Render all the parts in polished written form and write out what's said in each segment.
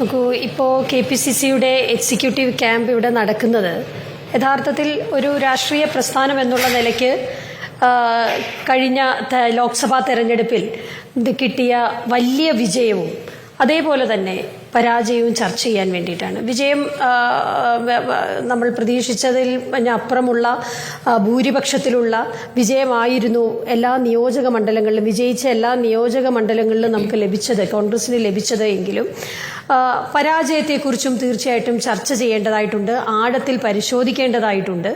നോക്കൂ, ഇപ്പോൾ KPCCയുടെ executive camp ഇവിടെ നടക്കുന്നത് യഥാർത്ഥത്തിൽ ഒരു രാഷ്ട്രീയ പ്രസ്ഥാനം എന്നുള്ള നിലയ്ക്ക് കഴിഞ്ഞ ലോക്സഭാ തെരഞ്ഞെടുപ്പിൽ കിട്ടിയ വലിയ വിജയവും അതേപോലെ തന്നെ പരാജയവും ചർച്ച ചെയ്യാൻ വേണ്ടിയിട്ടാണ്. വിജയം നമ്മൾ പ്രതീക്ഷിച്ചതിൽ അപ്പുറമുള്ള ഭൂരിപക്ഷത്തിലുള്ള വിജയമായിരുന്നു എല്ലാ നിയോജക മണ്ഡലങ്ങളിലും, വിജയിച്ച എല്ലാ നിയോജക മണ്ഡലങ്ങളിലും നമുക്ക് ലഭിച്ചത്, കോൺഗ്രസിന് ലഭിച്ചത്. എങ്കിലും പരാജയത്തെക്കുറിച്ചും തീർച്ചയായിട്ടും ചർച്ച ചെയ്യേണ്ടതായിട്ടുണ്ട്, ആഴത്തിൽ പരിശോധിക്കേണ്ടതായിട്ടുണ്ട്.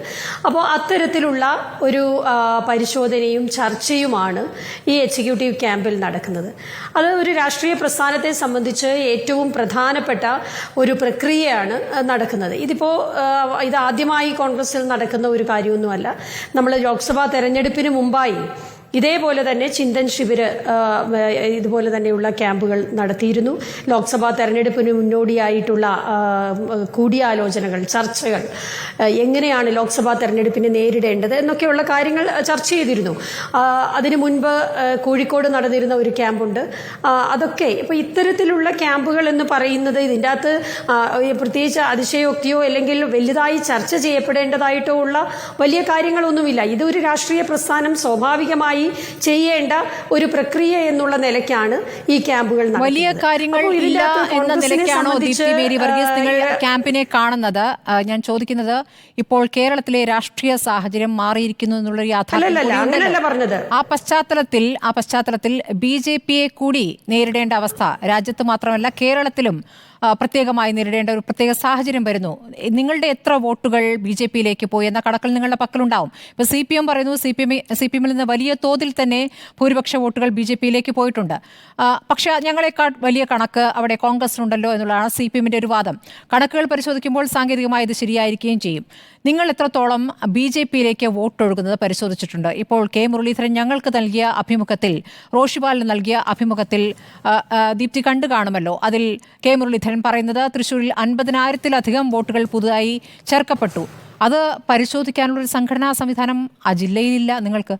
അപ്പോൾ അത്തരത്തിലുള്ള ഒരു പരിശോധനയും ചർച്ചയുമാണ് ഈ എക്സിക്യൂട്ടീവ് ക്യാമ്പിൽ നടക്കുന്നത്. അത് ഒരു രാഷ്ട്രീയ പ്രസ്ഥാനത്തെ സംബന്ധിച്ച് ഏറ്റവും പ്രധാനപ്പെട്ട ഒരു പ്രക്രിയയാണ് നടക്കുന്നത്. ഇത് ആദ്യമായി കോൺഗ്രസിൽ നടക്കുന്ന ഒരു കാര്യമൊന്നുമല്ല. നമ്മൾ ലോക്സഭാ തെരഞ്ഞെടുപ്പിന് മുമ്പായി ഇതേപോലെ തന്നെ ചിന്തൻ ശിബിർ ഇതുപോലെ തന്നെയുള്ള ക്യാമ്പുകൾ നടത്തിയിരുന്നു. ലോക്സഭാ തെരഞ്ഞെടുപ്പിന് മുന്നോടിയായിട്ടുള്ള കൂടിയാലോചനകൾ, ചർച്ചകൾ, എങ്ങനെയാണ് ലോക്സഭാ തെരഞ്ഞെടുപ്പിനെ നേരിടേണ്ടത് എന്നൊക്കെയുള്ള കാര്യങ്ങൾ ചർച്ച ചെയ്തിരുന്നു. അതിനു മുൻപ് കോഴിക്കോട് നടന്നിരുന്ന ഒരു ക്യാമ്പുണ്ട്. അതൊക്കെ ഇപ്പോൾ ഇത്തരത്തിലുള്ള ക്യാമ്പുകൾ എന്ന് പറയുന്നത് ഇതിൻ്റെ അകത്ത് പ്രത്യേകിച്ച് അതിശയോക്തിയോ അല്ലെങ്കിൽ വലുതായി ചർച്ച ചെയ്യപ്പെടേണ്ടതായിട്ടോ ഉള്ള വലിയ കാര്യങ്ങളൊന്നുമില്ല. ഇതൊരു രാഷ്ട്രീയ പ്രസ്ഥാനം സ്വാഭാവികമായി ചെയ്യേണ്ട ഒരു പ്രക്രിയ എന്നുള്ള നിലയ്ക്കാണ് ഈ ക്യാമ്പുകൾ. വലിയ കാര്യങ്ങൾ ഇല്ല എന്ന നിലയ്ക്കാണോ ദീപ്തി മേരി വർഗീസ് നിങ്ങൾ ക്യാമ്പിനെ കാണുന്നത്? ഞാൻ ചോദിക്കുന്നത്, ഇപ്പോൾ കേരളത്തിലെ രാഷ്ട്രീയ സാഹചര്യം മാറിയിരിക്കുന്നു എന്നുള്ള യാഥാർത്ഥ്യം, ആ പശ്ചാത്തലത്തിൽ BJPയെ കൂടി നേരിടേണ്ട അവസ്ഥ രാജ്യത്ത് മാത്രമല്ല കേരളത്തിലും പ്രത്യേകമായി നേരിടേണ്ട ഒരു പ്രത്യേക സാഹചര്യം വരുന്നു. നിങ്ങളുടെ എത്ര വോട്ടുകൾ BJPയിലേക്ക് പോയി എന്ന കണക്കുകൾ നിങ്ങളുടെ പക്കലുണ്ടാവും. ഇപ്പോൾ CPM പറയുന്നു, CPMൽ നിന്ന് വലിയ തോതിൽ തന്നെ ഭൂരിപക്ഷ വോട്ടുകൾ BJPയിലേക്ക് പോയിട്ടുണ്ട്. പക്ഷേ ഞങ്ങളെക്കാൾ വലിയ കണക്ക് അവിടെ കോൺഗ്രസിനുണ്ടല്ലോ എന്നുള്ളതാണ് CPMന്റെ ഒരു വാദം. കണക്കുകൾ പരിശോധിക്കുമ്പോൾ സാങ്കേതികമായി ഇത് ശരിയായിരിക്കുകയും ചെയ്യും. നിങ്ങൾ എത്രത്തോളം BJPയിലേക്ക് വോട്ടൊഴുകുന്നത് പരിശോധിച്ചിട്ടുണ്ട്? ഇപ്പോൾ K. മുരളീധരൻ ഞങ്ങൾക്ക് നൽകിയ അഭിമുഖത്തിൽ, റോഷിപാലിന് നൽകിയ അഭിമുഖത്തിൽ ദീപ്തി കണ്ടു കാണുമല്ലോ. അതിൽ K. മുരളീധരൻ പറയുന്നത് തൃശ്ശൂരിൽ 50,000-ലധികം വോട്ടുകൾ പുതുതായി ചേർക്കപ്പെട്ടു. അത് പരിശോധിക്കാനുള്ള ഒരു സംഘടനാ സംവിധാനം ആ ജില്ലയിലില്ല നിങ്ങൾക്ക്?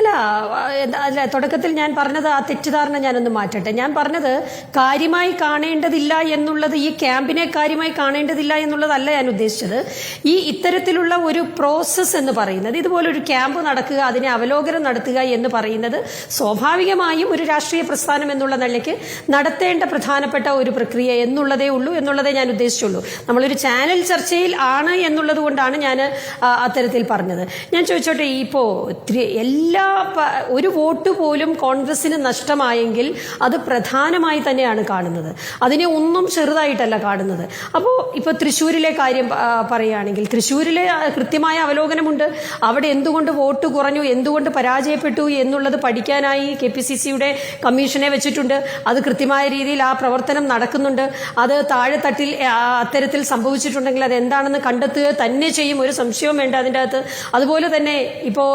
അല്ല, തുടക്കത്തിൽ ഞാൻ പറഞ്ഞത് ആ തെറ്റിദ്ധാരണ ഞാനൊന്ന് മാറ്റട്ടെ. ഞാൻ പറഞ്ഞത് കാര്യമായി കാണേണ്ടതില്ല എന്നുള്ളത്, ഈ ക്യാമ്പിനെ കാര്യമായി കാണേണ്ടതില്ല എന്നുള്ളതല്ല ഞാൻ ഉദ്ദേശിച്ചത്. ഈ ഇത്തരത്തിലുള്ള ഒരു പ്രോസസ്സ് എന്ന് പറയുന്നത്, ഇതുപോലൊരു ക്യാമ്പ് നടക്കുക, അതിനെ അവലോകനം നടത്തുക എന്ന് പറയുന്നത് സ്വാഭാവികമായും ഒരു രാഷ്ട്രീയ പ്രസ്ഥാനം എന്നുള്ള നിലയ്ക്ക് നടത്തേണ്ട പ്രധാനപ്പെട്ട ഒരു പ്രക്രിയ എന്നുള്ളതേ ഞാൻ ഉദ്ദേശിച്ചുള്ളൂ. നമ്മളൊരു ചാനൽ ചർച്ചയിൽ ആണ് എന്നുള്ളത് കൊണ്ടാണ് ഞാൻ അത്തരത്തിൽ പറഞ്ഞത്. ഞാൻ ചോദിച്ചോട്ടെ, ഇപ്പോൾ ഒരു വോട്ട് പോലും കോൺഗ്രസിന് നഷ്ടമായെങ്കിൽ അത് പ്രധാനമായി തന്നെയാണ് കാണുന്നത്, അതിനെ ഒന്നും ചെറുതായിട്ടല്ല കാണുന്നത്. അപ്പോൾ ഇപ്പോൾ തൃശ്ശൂരിലെ കാര്യം പറയുകയാണെങ്കിൽ, തൃശ്ശൂരിലെ കൃത്യമായ അവലോകനമുണ്ട്. അവിടെ എന്തുകൊണ്ട് വോട്ട് കുറഞ്ഞു, എന്തുകൊണ്ട് പരാജയപ്പെട്ടു എന്നുള്ളത് പഠിക്കാനായി KPCCയുടെ കമ്മീഷനെ വെച്ചിട്ടുണ്ട്. അത് കൃത്യമായ രീതിയിൽ ആ പ്രവർത്തനം നടക്കുന്നുണ്ട്. അത് താഴെത്തട്ടിൽ അത്തരത്തിൽ സംഭവിച്ചിട്ടുണ്ടെങ്കിൽ അത് എന്താണെന്ന് കണ്ടെത്തുക തന്നെ ചെയ്യും, ഒരു സംശയവും വേണ്ട അതിൻ്റെ അകത്ത്. അതുപോലെ തന്നെ ഇപ്പോൾ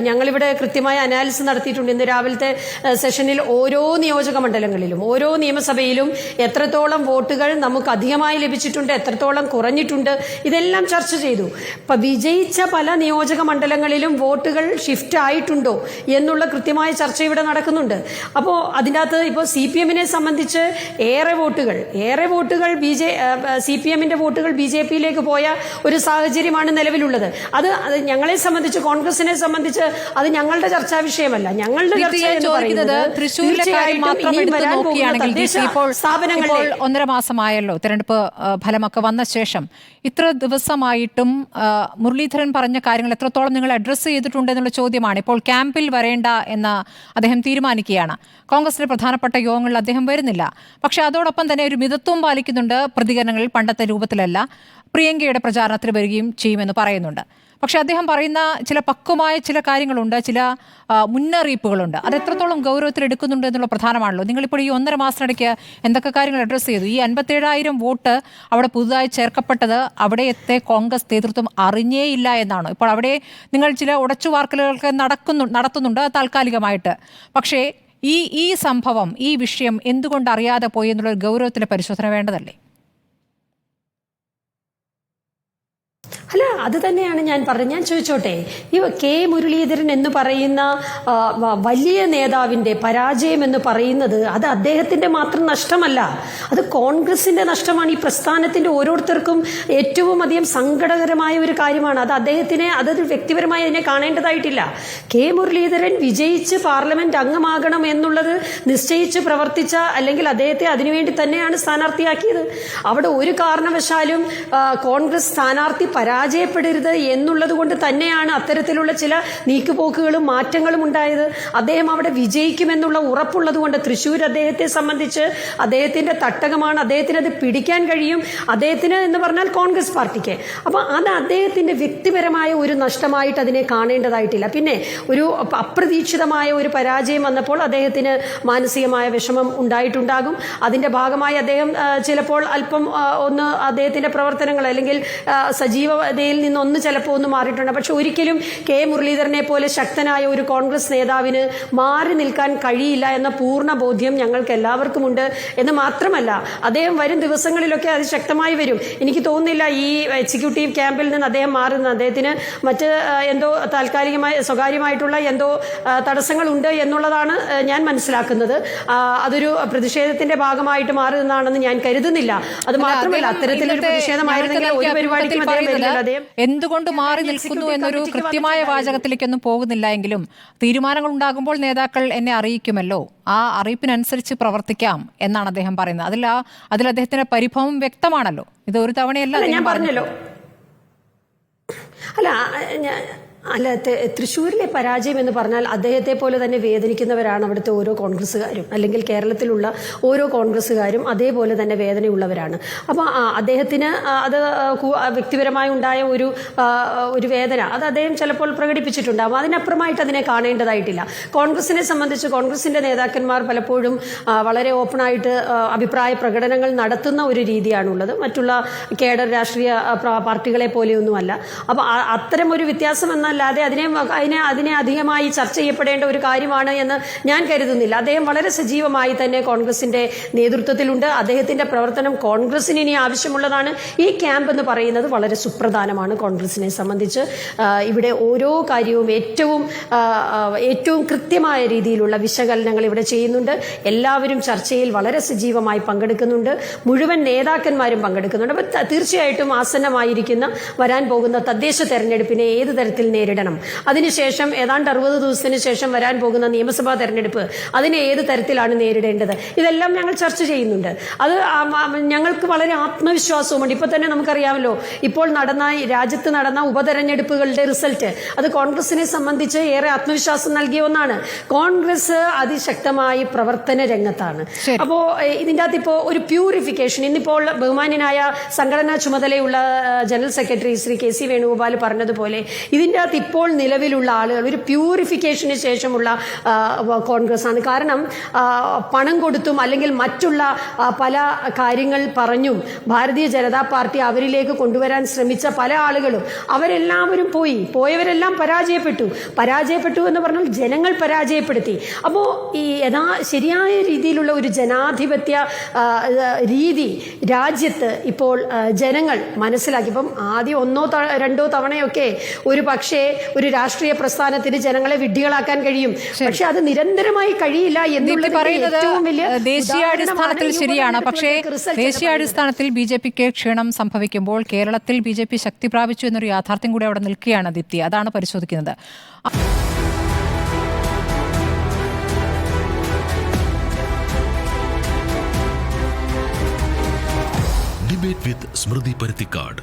ഞങ്ങളിവിടെ കൃത്യമായ അനാലിസിസ് നടത്തിയിട്ടുണ്ട്. ഇന്ന് രാവിലത്തെ സെഷനിൽ ഓരോ നിയോജക മണ്ഡലങ്ങളിലും, ഓരോ നിയമസഭയിലും എത്രത്തോളം വോട്ടുകൾ നമുക്ക് അധികമായി ലഭിച്ചിട്ടുണ്ട്, എത്രത്തോളം കുറഞ്ഞിട്ടുണ്ട്, ഇതെല്ലാം ചർച്ച ചെയ്തു. ഇപ്പൊ വിജയിച്ച പല നിയോജക മണ്ഡലങ്ങളിലും വോട്ടുകൾ ഷിഫ്റ്റ് ആയിട്ടുണ്ടോ എന്നുള്ള കൃത്യമായ ചർച്ച ഇവിടെ നടക്കുന്നുണ്ട്. അപ്പോൾ അതിൻ്റെ അകത്ത് ഇപ്പോൾ CPMനെ സംബന്ധിച്ച് ഏറെ വോട്ടുകൾ CPMന്റെ വോട്ടുകൾ BJPയിലേക്ക് പോയ ഒരു സാഹചര്യമാണ് നിലവിലുള്ളത്. അത് ഞങ്ങളെ സംബന്ധിച്ച്, കോൺഗ്രസിനെ സംബന്ധിച്ച് അത് ഞങ്ങളുടെ ചർച്ചാ വിഷയമല്ല. ഞങ്ങളുടെ ഇപ്പോൾ 1.5 മാസമായല്ലോ തെരഞ്ഞെടുപ്പ് ഫലമൊക്കെ വന്ന ശേഷം. ഇത്ര ദിവസമായിട്ടും മുരളീധരൻ പറഞ്ഞ കാര്യങ്ങൾ എത്രത്തോളം നിങ്ങൾ അഡ്രസ്സ് ചെയ്തിട്ടുണ്ട് എന്നുള്ള ചോദ്യമാണ്. ഇപ്പോൾ ക്യാമ്പിൽ വരേണ്ട എന്ന് അദ്ദേഹം തീരുമാനിക്കുകയാണ്. കോൺഗ്രസിലെ പ്രധാനപ്പെട്ട യോഗങ്ങളിൽ അദ്ദേഹം വരുന്നില്ല. പക്ഷെ അതോടൊപ്പം തന്നെ ഒരു മിതത്വം പാലിക്കുന്നുണ്ട്. പ്രതികരണങ്ങളിൽ പണ്ടത്തെ രൂപത്തിലല്ല. പ്രിയങ്കയുടെ പ്രചാരണത്തിന് വരികയും ചെയ്യുമെന്ന് പറയുന്നുണ്ട്. പക്ഷെ അദ്ദേഹം പറയുന്ന ചില പക്വമായ ചില കാര്യങ്ങളുണ്ട്, ചില മുന്നറിയിപ്പുകളുണ്ട്. അത് എത്രത്തോളം ഗൗരവത്തിലെടുക്കുന്നുണ്ട് എന്നുള്ള പ്രധാനമാണല്ലോ. നിങ്ങളിപ്പോൾ ഈ 1.5 മാസത്തിനിടയ്ക്ക് എന്തൊക്കെ കാര്യങ്ങൾ അഡ്രസ്സ് ചെയ്തു? ഈ 57,000 വോട്ട് അവിടെ പുതുതായി ചേർക്കപ്പെട്ടത് അവിടെയത്തെ കോൺഗ്രസ് നേതൃത്വം അറിഞ്ഞേയില്ല എന്നാണ്. ഇപ്പോൾ അവിടെ നിങ്ങൾ ചില ഉടച്ചുവാർക്കലുകൾക്ക് നടത്തുന്നുണ്ട് താൽക്കാലികമായിട്ട്. പക്ഷേ ഈ സംഭവം, ഈ വിഷയം എന്തുകൊണ്ട് അറിയാതെ പോയി എന്നുള്ള ഗൗരവത്തിലെ പരിശോധന വേണ്ടതല്ലേ? അല്ല, അത് തന്നെയാണ് ഞാൻ പറഞ്ഞത്. ഞാൻ ചോദിച്ചോട്ടെ, ഈ കെ മുരളീധരൻ എന്ന് പറയുന്ന വലിയ നേതാവിന്റെ പരാജയം എന്ന് പറയുന്നത് അത് അദ്ദേഹത്തിന്റെ മാത്രം നഷ്ടമല്ല, അത് കോൺഗ്രസിന്റെ നഷ്ടമാണ്. ഈ പ്രസ്ഥാനത്തിന്റെ ഓരോരുത്തർക്കും ഏറ്റവും അധികം സങ്കടകരമായ ഒരു കാര്യമാണ്. അത് അദ്ദേഹത്തിനെ അതൊരു വ്യക്തിപരമായി അതിനെ കാണേണ്ടതായിട്ടില്ല. കെ മുരളീധരൻ വിജയിച്ച് പാർലമെന്റ് അംഗമാകണം എന്നുള്ളത് നിശ്ചയിച്ച് പ്രവർത്തിച്ച, അല്ലെങ്കിൽ അദ്ദേഹത്തെ അതിനുവേണ്ടി തന്നെയാണ് സ്ഥാനാർത്ഥിയാക്കിയത്. അവിടെ ഒരു കാരണവശാലും കോൺഗ്രസ് സ്ഥാനാർത്ഥി പരാജയപ്പെടരുത് എന്നുള്ളത് കൊണ്ട് തന്നെയാണ് അത്തരത്തിലുള്ള ചില നീക്കുപോക്കുകളും മാറ്റങ്ങളും ഉണ്ടായത്. അദ്ദേഹം അവിടെ വിജയിക്കുമെന്നുള്ള ഉറപ്പുള്ളത് കൊണ്ട് തൃശ്ശൂർ അദ്ദേഹത്തെ സംബന്ധിച്ച് അദ്ദേഹത്തിന്റെ തട്ടകമാണ്, അദ്ദേഹത്തിന് അത് പിടിക്കാൻ കഴിയും, അദ്ദേഹത്തിന് എന്ന് പറഞ്ഞാൽ കോൺഗ്രസ് പാർട്ടിക്ക്. അപ്പൊ അത് അദ്ദേഹത്തിന്റെ വ്യക്തിപരമായ ഒരു നഷ്ടമായിട്ട് അതിനെ കാണേണ്ടതായിട്ടില്ല. പിന്നെ ഒരു അപ്രതീക്ഷിതമായ ഒരു പരാജയം വന്നപ്പോൾ അദ്ദേഹത്തിന് മാനസികമായ വിഷമം ഉണ്ടായിട്ടുണ്ടാകും. അതിന്റെ ഭാഗമായി അദ്ദേഹം ചിലപ്പോൾ അല്പം ഒന്ന് അദ്ദേഹത്തിന്റെ പ്രവർത്തനങ്ങൾ അല്ലെങ്കിൽ സജീവതയിൽ നിന്നൊന്ന് ചിലപ്പോൾ ഒന്ന് മാറിയിട്ടുണ്ട്. പക്ഷെ ഒരിക്കലും കെ മുരളീധരനെ പോലെ ശക്തനായ ഒരു കോൺഗ്രസ് നേതാവിന് മാറി നിൽക്കാൻ കഴിയില്ല എന്ന പൂർണ്ണ ബോധ്യം ഞങ്ങൾക്ക് എല്ലാവർക്കും ഉണ്ട്. എന്ന് മാത്രമല്ല, അദ്ദേഹം വരും ദിവസങ്ങളിലൊക്കെ അത് ശക്തമായി വരും. എനിക്ക് തോന്നുന്നില്ല ഈ എക്സിക്യൂട്ടീവ് ക്യാമ്പിൽ നിന്ന് അദ്ദേഹം മാറുന്ന, അദ്ദേഹത്തിന് മറ്റ് എന്തോ താൽക്കാലികമായ സ്വകാര്യമായിട്ടുള്ള എന്തോ തടസ്സങ്ങളുണ്ട് എന്നുള്ളതാണ് ഞാൻ മനസ്സിലാക്കുന്നത്. അതൊരു പ്രതിഷേധത്തിന്റെ ഭാഗമായിട്ട് മാറുന്നതാണെന്ന് ഞാൻ കരുതുന്നില്ല. അത് മാത്രമല്ല, അത്തരത്തിലൊരു പ്രതിഷേധമായിരുന്നെങ്കിൽ ഒരു പരിപാടിക്കും എന്തുകൊണ്ട് മാറി നിൽക്കുന്നു എന്നൊരു കൃത്യമായ വാചകത്തിലേക്കൊന്നും പോകുന്നില്ല എങ്കിലും തീരുമാനങ്ങൾ ഉണ്ടാകുമ്പോൾ നേതാക്കൾ എന്നെ അറിയിക്കുമല്ലോ, ആ അറിയിപ്പിനനുസരിച്ച് പ്രവർത്തിക്കാം എന്നാണ് അദ്ദേഹം പറയുന്നത്. അതിൽ അദ്ദേഹത്തിന്റെ പരിഭവം വ്യക്തമാണല്ലോ. ഇത് ഒരു തവണയല്ല ഞാൻ പറഞ്ഞല്ലോ. അല്ല, തൃശ്ശൂരിലെ പരാജയം എന്ന് പറഞ്ഞാൽ അദ്ദേഹത്തെ പോലെ തന്നെ വേദനിക്കുന്നവരാണ് അവിടുത്തെ ഓരോ കോൺഗ്രസ്സുകാരും, അല്ലെങ്കിൽ കേരളത്തിലുള്ള ഓരോ കോൺഗ്രസ്സുകാരും അതേപോലെ തന്നെ വേദനയുള്ളവരാണ്. അപ്പോൾ അദ്ദേഹത്തിന് അത് വ്യക്തിപരമായി ഉണ്ടായ ഒരു വേദന അത് അദ്ദേഹം ചിലപ്പോൾ പ്രകടിപ്പിച്ചിട്ടുണ്ടാകും. അതിനപ്പുറമായിട്ട് അതിനെ കാണേണ്ടതായിട്ടില്ല. കോൺഗ്രസിനെ സംബന്ധിച്ച് കോൺഗ്രസിന്റെ നേതാക്കന്മാർ പലപ്പോഴും വളരെ ഓപ്പണായിട്ട് അഭിപ്രായ പ്രകടനങ്ങൾ നടത്തുന്ന ഒരു രീതിയാണുള്ളത്. മറ്റുള്ള കേഡർ രാഷ്ട്രീയ പാർട്ടികളെ പോലെയൊന്നുമല്ല. അപ്പോൾ അത്തരം ഒരു വ്യത്യാസം അല്ലാതെ അതിനെ അധികമായി ചർച്ച ചെയ്യപ്പെടേണ്ട ഒരു കാര്യമാണ് എന്ന് ഞാൻ കരുതുന്നില്ല. അദ്ദേഹം വളരെ സജീവമായി തന്നെ കോൺഗ്രസിന്റെ നേതൃത്വത്തിലുണ്ട്. അദ്ദേഹത്തിന്റെ പ്രവർത്തനം കോൺഗ്രസിന് ഇനി ആവശ്യമുള്ളതാണ്. ഈ ക്യാമ്പ് എന്ന് പറയുന്നത് വളരെ സുപ്രധാനമാണ് കോൺഗ്രസിനെ സംബന്ധിച്ച്. ഇവിടെ ഓരോ കാര്യവും ഏറ്റവും കൃത്യമായ രീതിയിലുള്ള വിശകലനങ്ങൾ ഇവിടെ ചെയ്യുന്നുണ്ട്. എല്ലാവരും ചർച്ചയിൽ വളരെ സജീവമായി പങ്കെടുക്കുന്നുണ്ട്. മുഴുവൻ നേതാക്കന്മാരും പങ്കെടുക്കുന്നുണ്ട്. അപ്പോൾ തീർച്ചയായിട്ടും ആസന്നമായിരിക്കുന്ന വരാൻ പോകുന്ന തദ്ദേശ തെരഞ്ഞെടുപ്പിനെ ഏത് തരത്തിൽ നേരിടണം, അതിനുശേഷം ഏതാണ്ട് 60 ദിവസത്തിന് ശേഷം വരാൻ പോകുന്ന നിയമസഭാ തെരഞ്ഞെടുപ്പ് അതിനെ ഏത് തരത്തിലാണ് നേരിടേണ്ടത്, ഇതെല്ലാം ഞങ്ങൾ ചർച്ച ചെയ്യുന്നുണ്ട്. അത് ഞങ്ങൾക്ക് വളരെ ആത്മവിശ്വാസവുമുണ്ട്. ഇപ്പൊ തന്നെ നമുക്കറിയാമല്ലോ, ഇപ്പോൾ രാജ്യത്ത് നടന്ന ഉപതെരഞ്ഞെടുപ്പുകളുടെ റിസൾട്ട് അത് കോൺഗ്രസിനെ സംബന്ധിച്ച് ഏറെ ആത്മവിശ്വാസം നൽകിയ ഒന്നാണ്. കോൺഗ്രസ് അതിശക്തമായി പ്രവർത്തന രംഗത്താണ്. അപ്പോ ഇതിൻ്റെ അകത്ത് ഇപ്പോൾ ഒരു പ്യൂരിഫിക്കേഷൻ, ഇന്നിപ്പോൾ ബഹുമാന്യനായ സംഘടനാ ചുമതലയുള്ള general secretary Shri K C Venugopal പറഞ്ഞതുപോലെ ഇതിൻ്റെ അകത്ത് ഇപ്പോൾ നിലവിലുള്ള ആളുകൾ ഒരു പ്യൂരിഫിക്കേഷന് ശേഷമുള്ള കോൺഗ്രസ് ആണ്. കാരണം പണം കൊടുത്തും അല്ലെങ്കിൽ മറ്റുള്ള പല കാര്യങ്ങൾ പറഞ്ഞും ഭാരതീയ ജനതാ പാർട്ടി അവരിലേക്ക് കൊണ്ടുവരാൻ ശ്രമിച്ച പല ആളുകളും അവരെല്ലാവരും പോയവരെല്ലാം പരാജയപ്പെട്ടു എന്ന് പറഞ്ഞാൽ ജനങ്ങൾ പരാജയപ്പെടുത്തി. അപ്പോൾ ഈ ശരിയായ രീതിയിലുള്ള ഒരു ജനാധിപത്യ രീതി രാജ്യത്ത് ഇപ്പോൾ ജനങ്ങൾ മനസ്സിലാക്കി. ഇപ്പം ആദ്യം 1-2 തവണയൊക്കെ ഒരു പക്ഷേ ഒരു രാഷ്ട്രീയ പ്രസ്ഥാനത്തിന് ജനങ്ങളെ വിഡ്ഢികളാക്കാൻ കഴിയും. പക്ഷെ അത് നിരന്തരമായി കഴിയില്ല എന്നുള്ളത് ഏറ്റവും വലിയ ദേശീയാടിസ്ഥാനത്തിൽ ശരിയാണ്. പക്ഷേ ദേശീയാടിസ്ഥാനത്തിൽ BJPക്ക് ക്ഷീണം സംഭവിക്കുമ്പോൾ കേരളത്തിൽ BJP ശക്തി പ്രാപിച്ചു എന്നൊരു യാഥാർത്ഥ്യം കൂടി അവിടെ നിൽക്കുകയാണ് ദീപ്തി. അതാണ് പരിശോധിക്കുന്നത്. ഡിബേറ്റ് വിത്ത് സ്മൃതി പരുത്തിക്കാട്.